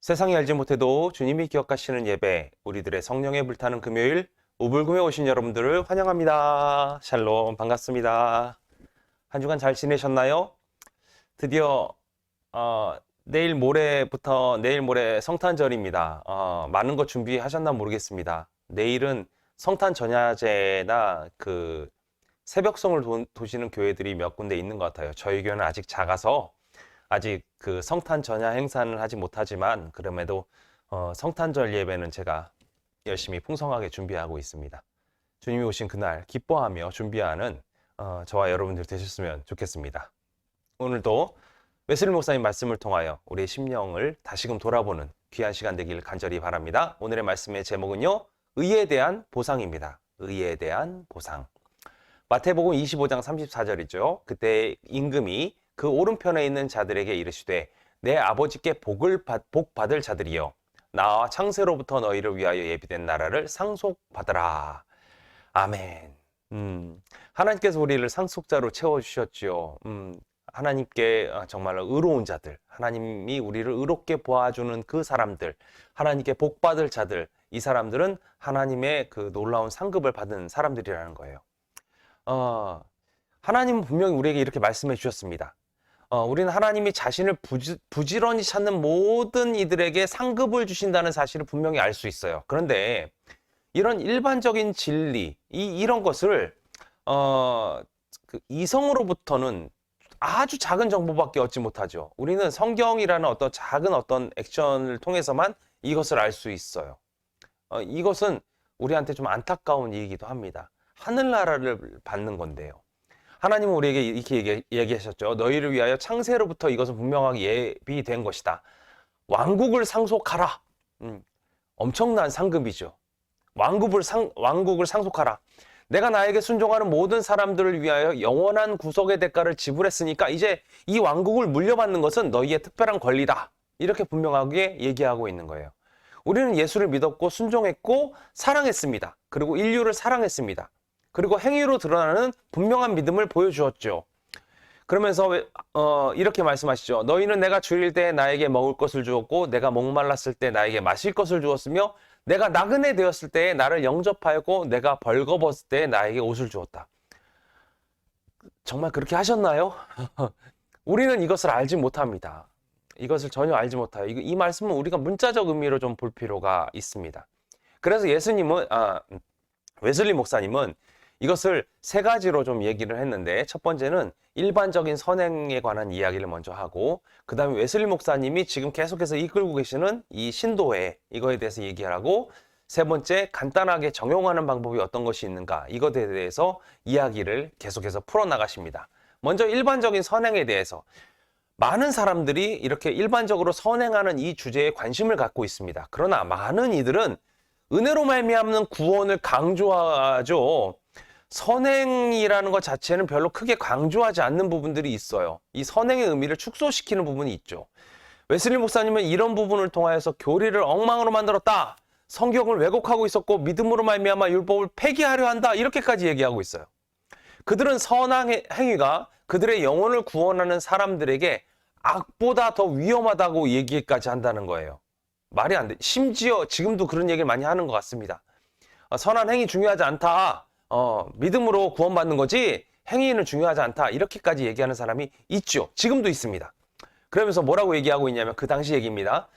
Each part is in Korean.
세상이 알지 못해도 주님이 기억하시는 예배, 우리들의 성령에 불타는 금요일, 우불금에 오신 여러분들을 환영합니다. 샬롬, 반갑습니다. 한 주간 잘 지내셨나요? 드디어 내일 모레 성탄절입니다. 많은 거 준비하셨나 모르겠습니다. 내일은 성탄 전야제나 그 새벽송을 도시는 교회들이 몇 군데 있는 것 같아요. 저희 교회는 아직 작아서 아직 그 성탄 전야 행사는 하지 못하지만 그럼에도 성탄절 예배는 제가 열심히 풍성하게 준비하고 있습니다. 주님이 오신 그날 기뻐하며 준비하는 저와 여러분들 되셨으면 좋겠습니다. 오늘도 웨슬리 목사님 말씀을 통하여 우리의 심령을 다시금 돌아보는 귀한 시간 되길 간절히 바랍니다. 오늘의 말씀의 제목은요, 의에 대한 보상입니다. 의에 대한 보상. 마태복음 25장 34절이죠. 그때 임금이 그 오른편에 있는 자들에게 이르시되 내 아버지께 복 받을 자들이여 나와 창세로부터 너희를 위하여 예비된 나라를 상속받으라. 아멘. 하나님께서 우리를 상속자로 채워주셨지요. 하나님께 정말로 의로운 자들, 하나님이 우리를 의롭게 보아주는 그 사람들, 하나님께 복 받을 자들, 이 사람들은 하나님의 그 놀라운 상급을 받은 사람들이라는 거예요. 하나님은 분명히 우리에게 이렇게 말씀해 주셨습니다. 우리는 하나님이 자신을 부지런히 찾는 모든 이들에게 상급을 주신다는 사실을 분명히 알 수 있어요. 그런데 이런 일반적인 진리, 이런 것을 그 이성으로부터는 아주 작은 정보밖에 얻지 못하죠. 우리는 성경이라는 어떤 액션을 통해서만 이것을 알 수 있어요. 이것은 우리한테 좀 안타까운 일이기도 합니다. 하늘나라를 받는 건데요. 하나님은 우리에게 이렇게 얘기하셨죠. 너희를 위하여 창세로부터 이것은 분명하게 예비된 것이다. 왕국을 상속하라. 엄청난 상급이죠. 왕국을 상속하라. 내가 나에게 순종하는 모든 사람들을 위하여 영원한 구속의 대가를 지불했으니까 이제 이 왕국을 물려받는 것은 너희의 특별한 권리다. 이렇게 분명하게 얘기하고 있는 거예요. 우리는 예수를 믿었고 순종했고 사랑했습니다. 그리고 인류를 사랑했습니다. 그리고 행위로 드러나는 분명한 믿음을 보여주었죠. 그러면서 이렇게 말씀하시죠. 너희는 내가 주일 때 나에게 먹을 것을 주었고 내가 목말랐을 때 나에게 마실 것을 주었으며 내가 나그네 되었을 때 나를 영접하였고 내가 벌거벗을 때 나에게 옷을 주었다. 정말 그렇게 하셨나요? 우리는 이것을 알지 못합니다. 이것을 전혀 알지 못해요. 이 말씀은 우리가 문자적 의미로 좀 볼 필요가 있습니다. 그래서 웨슬리 목사님은 이것을 세 가지로 좀 얘기를 했는데, 첫 번째는 일반적인 선행에 관한 이야기를 먼저 하고, 그 다음에 웨슬리 목사님이 지금 계속해서 이끌고 계시는 이 신도회, 이거에 대해서 얘기하고, 세 번째 간단하게 적용하는 방법이 어떤 것이 있는가, 이것에 대해서 이야기를 계속해서 풀어나가십니다. 먼저 일반적인 선행에 대해서 많은 사람들이 이렇게 일반적으로 선행하는 이 주제에 관심을 갖고 있습니다. 그러나 많은 이들은 은혜로 말미암는 구원을 강조하죠. 선행이라는 것 자체는 별로 크게 강조하지 않는 부분들이 있어요. 이 선행의 의미를 축소시키는 부분이 있죠. 웨슬리 목사님은 이런 부분을 통하여서 교리를 엉망으로 만들었다. 성경을 왜곡하고 있었고 믿음으로 말미암아 율법을 폐기하려 한다. 이렇게까지 얘기하고 있어요. 그들은 선한 행위가 그들의 영혼을 구원하는 사람들에게 악보다 더 위험하다고 얘기까지 한다는 거예요. 말이 안 돼. 심지어 지금도 그런 얘기를 많이 하는 것 같습니다. 선한 행위 중요하지 않다. 믿음으로 구원받는 거지 행위는 중요하지 않다. 이렇게까지 얘기하는 사람이 있죠. 지금도 있습니다. 그러면서 뭐라고 얘기하고 있냐면 그 당시 얘기입니다.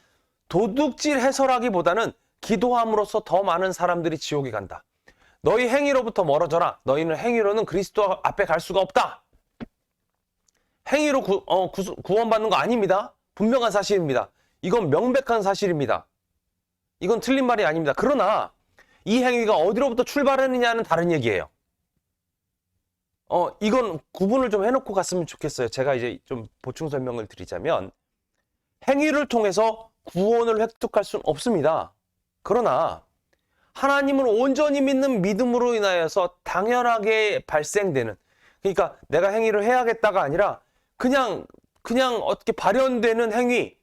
도둑질 해설하기보다는 기도함으로써 더 많은 사람들이 지옥에 간다. 너희 행위로부터 멀어져라. 너희는 행위로는 그리스도 앞에 갈 수가 없다. 행위로 구원받는 거 아닙니다. 분명한 사실입니다. 이건 명백한 사실입니다. 이건 틀린 말이 아닙니다. 그러나 이 행위가 어디로부터 출발했느냐는 다른 얘기예요. 이건 구분을 좀 해놓고 갔으면 좋겠어요. 제가 이제 좀 보충 설명을 드리자면 행위를 통해서 구원을 획득할 수는 없습니다. 그러나 하나님을 온전히 믿는 믿음으로 인하여서 당연하게 발생되는, 그러니까 내가 행위를 해야겠다가 아니라 그냥 어떻게 발현되는 행위,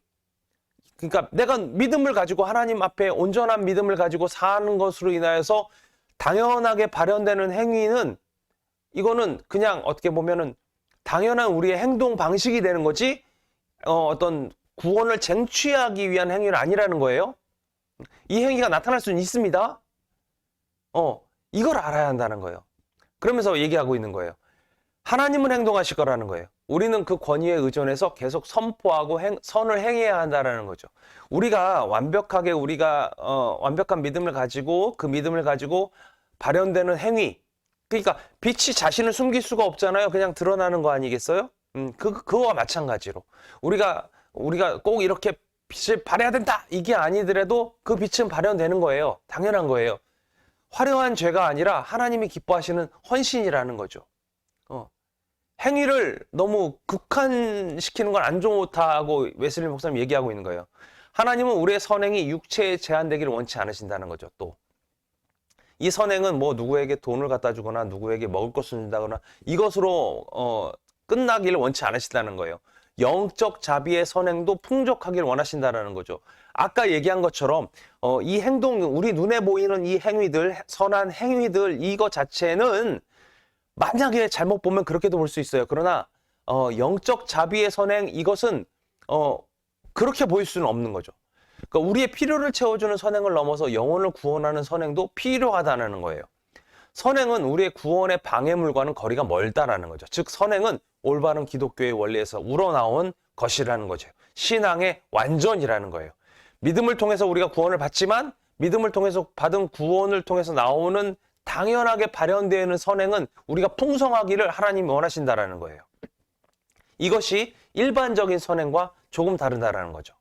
그러니까 내가 믿음을 가지고 하나님 앞에 온전한 믿음을 가지고 사는 것으로 인하여서 당연하게 발현되는 행위는, 이거는 그냥 어떻게 보면은 당연한 우리의 행동 방식이 되는 거지 어떤 구원을 쟁취하기 위한 행위는 아니라는 거예요. 이 행위가 나타날 수는 있습니다. 이걸 알아야 한다는 거예요. 그러면서 얘기하고 있는 거예요. 하나님은 행동하실 거라는 거예요. 우리는 그 권위에 의존해서 계속 선포하고 선을 행해야 한다는 거죠. 우리가 완벽하게 완벽한 믿음을 가지고 그 믿음을 가지고 발현되는 행위, 그러니까 빛이 자신을 숨길 수가 없잖아요. 그냥 드러나는 거 아니겠어요? 그거와 마찬가지로 우리가 꼭 이렇게 빛을 발해야 된다 이게 아니더라도 그 빛은 발현되는 거예요. 당연한 거예요. 화려한 죄가 아니라 하나님이 기뻐하시는 헌신이라는 거죠. 행위를 너무 극한시키는 건 안 좋다고 웨슬리 목사님 얘기하고 있는 거예요. 하나님은 우리의 선행이 육체에 제한되기를 원치 않으신다는 거죠. 또 이 선행은 뭐 누구에게 돈을 갖다 주거나 누구에게 먹을 것을 준다거나 이것으로 끝나기를 원치 않으신다는 거예요. 영적 자비의 선행도 풍족하기를 원하신다는 거죠. 아까 얘기한 것처럼 이 행동, 우리 눈에 보이는 이 행위들, 선한 행위들 이거 자체는 만약에 잘못 보면 그렇게도 볼 수 있어요. 그러나 영적 자비의 선행 이것은 그렇게 보일 수는 없는 거죠. 그러니까 우리의 필요를 채워주는 선행을 넘어서 영혼을 구원하는 선행도 필요하다는 거예요. 선행은 우리의 구원의 방해물과는 거리가 멀다라는 거죠. 즉 선행은 올바른 기독교의 원리에서 우러나온 것이라는 거죠. 신앙의 완전이라는 거예요. 믿음을 통해서 우리가 구원을 받지만 믿음을 통해서 받은 구원을 통해서 나오는 당연하게 발현되는 선행은 우리가 풍성하기를 하나님이 원하신다라는 거예요. 이것이 일반적인 선행과 조금 다르다라는 거죠.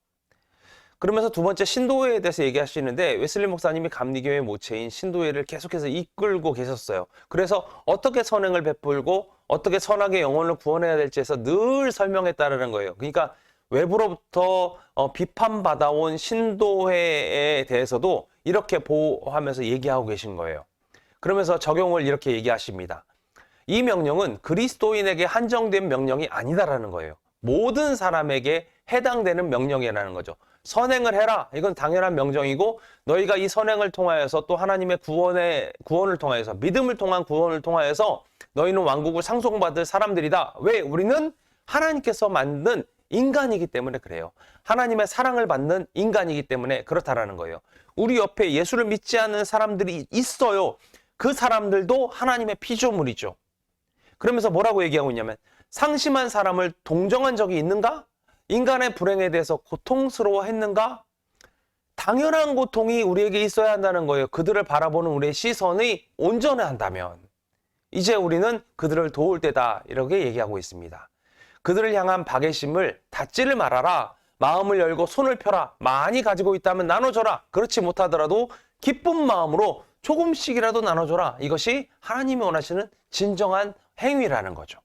그러면서 두 번째 신도회에 대해서 얘기하시는데 웨슬리 목사님이 감리교회 모체인 신도회를 계속해서 이끌고 계셨어요. 그래서 어떻게 선행을 베풀고 어떻게 선하게 영혼을 구원해야 될지에서 늘 설명했다는 거예요. 그러니까 외부로부터 비판받아온 신도회에 대해서도 이렇게 보호하면서 얘기하고 계신 거예요. 그러면서 적용을 이렇게 얘기하십니다. 이 명령은 그리스도인에게 한정된 명령이 아니다라는 거예요. 모든 사람에게 해당되는 명령이라는 거죠. 선행을 해라. 이건 당연한 명령이고 너희가 이 선행을 통하여서 또 하나님의 구원을 통하여서 믿음을 통한 구원을 통하여서 너희는 왕국을 상속받을 사람들이다. 왜? 우리는 하나님께서 만든 인간이기 때문에 그래요. 하나님의 사랑을 받는 인간이기 때문에 그렇다라는 거예요. 우리 옆에 예수를 믿지 않는 사람들이 있어요. 그 사람들도 하나님의 피조물이죠. 그러면서 뭐라고 얘기하고 있냐면 상심한 사람을 동정한 적이 있는가? 인간의 불행에 대해서 고통스러워했는가? 당연한 고통이 우리에게 있어야 한다는 거예요. 그들을 바라보는 우리의 시선이 온전해야 한다면 이제 우리는 그들을 도울 때다 이렇게 얘기하고 있습니다. 그들을 향한 박애심을 닫지를 말아라. 마음을 열고 손을 펴라. 많이 가지고 있다면 나눠줘라. 그렇지 못하더라도 기쁜 마음으로 조금씩이라도 나눠줘라. 이것이 하나님이 원하시는 진정한 행위라는 거죠.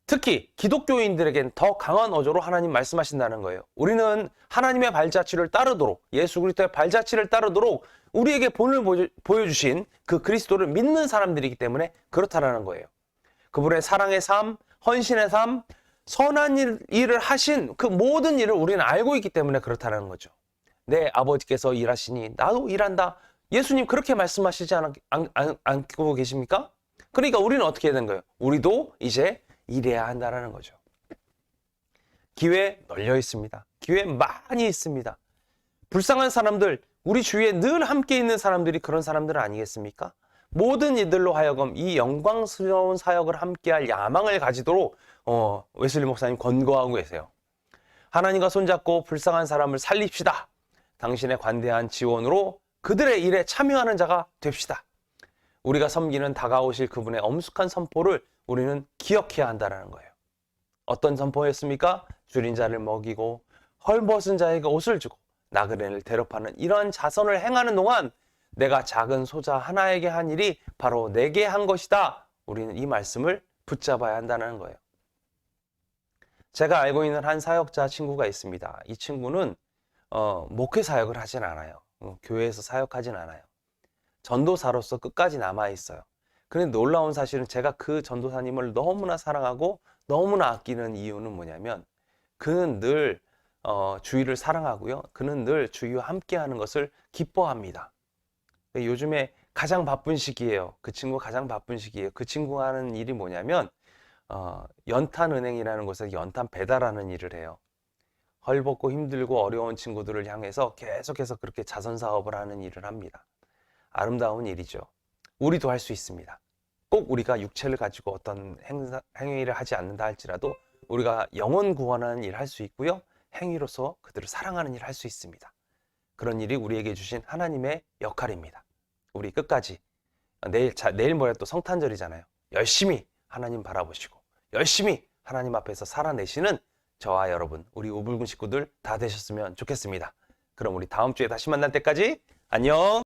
특히 기독교인들에겐 더 강한 어조로 하나님 말씀하신다는 거예요. 우리는 하나님의 발자취를 따르도록 예수 그리스도의 발자취를 따르도록 우리에게 본을 보여주신 그 그리스도를 믿는 사람들이기 때문에 그렇다라는 거예요. 그분의 사랑의 삶, 헌신의 삶, 선한 일을 하신 그 모든 일을 우리는 알고 있기 때문에 그렇다는 거죠. 내 아버지께서 일하시니 나도 일한다. 예수님 그렇게 말씀하시지 않고 계십니까? 그러니까 우리는 어떻게 해야 되는 거예요? 우리도 이제 일해야 한다는 거죠. 기회 널려 있습니다. 기회 많이 있습니다. 불쌍한 사람들, 우리 주위에 늘 함께 있는 사람들이 그런 사람들 아니겠습니까? 모든 이들로 하여금 이 영광스러운 사역을 함께할 야망을 가지도록 웨슬리 목사님 권고하고 계세요. 하나님과 손잡고 불쌍한 사람을 살립시다. 당신의 관대한 지원으로 그들의 일에 참여하는 자가 됩시다. 우리가 섬기는 다가오실 그분의 엄숙한 선포를 우리는 기억해야 한다는 거예요. 어떤 선포였습니까? 줄인 자를 먹이고 헐벗은 자에게 옷을 주고 나그네를 대접하는 이러한 자선을 행하는 동안 내가 작은 소자 하나에게 한 일이 바로 내게 한 것이다. 우리는 이 말씀을 붙잡아야 한다는 거예요. 제가 알고 있는 한 사역자 친구가 있습니다. 이 친구는 목회 사역을 하진 않아요. 교회에서 사역하진 않아요. 전도사로서 끝까지 남아있어요. 그런데 놀라운 사실은 제가 그 전도사님을 너무나 사랑하고 너무나 아끼는 이유는 뭐냐면 그는 늘 주위를 사랑하고요. 그는 늘 주위와 함께하는 것을 기뻐합니다. 요즘에 가장 바쁜 시기예요. 그 친구가 가장 바쁜 시기예요. 그 친구가 하는 일이 뭐냐면 연탄은행이라는 곳에서 연탄 배달하는 일을 해요. 헐벗고 힘들고 어려운 친구들을 향해서 계속해서 그렇게 자선 사업을 하는 일을 합니다. 아름다운 일이죠. 우리도 할 수 있습니다. 꼭 우리가 육체를 가지고 어떤 행위를 하지 않는다 할지라도 우리가 영혼 구원하는 일을 할 수 있고요. 행위로서 그들을 사랑하는 일을 할 수 있습니다. 그런 일이 우리에게 주신 하나님의 역할입니다. 우리 끝까지 내일 모레 또 성탄절이잖아요. 열심히 하나님 바라보시고 열심히 하나님 앞에서 살아내시는 저와 여러분, 우리 오불군 식구들 다 되셨으면 좋겠습니다. 그럼 우리 다음 주에 다시 만날 때까지 안녕!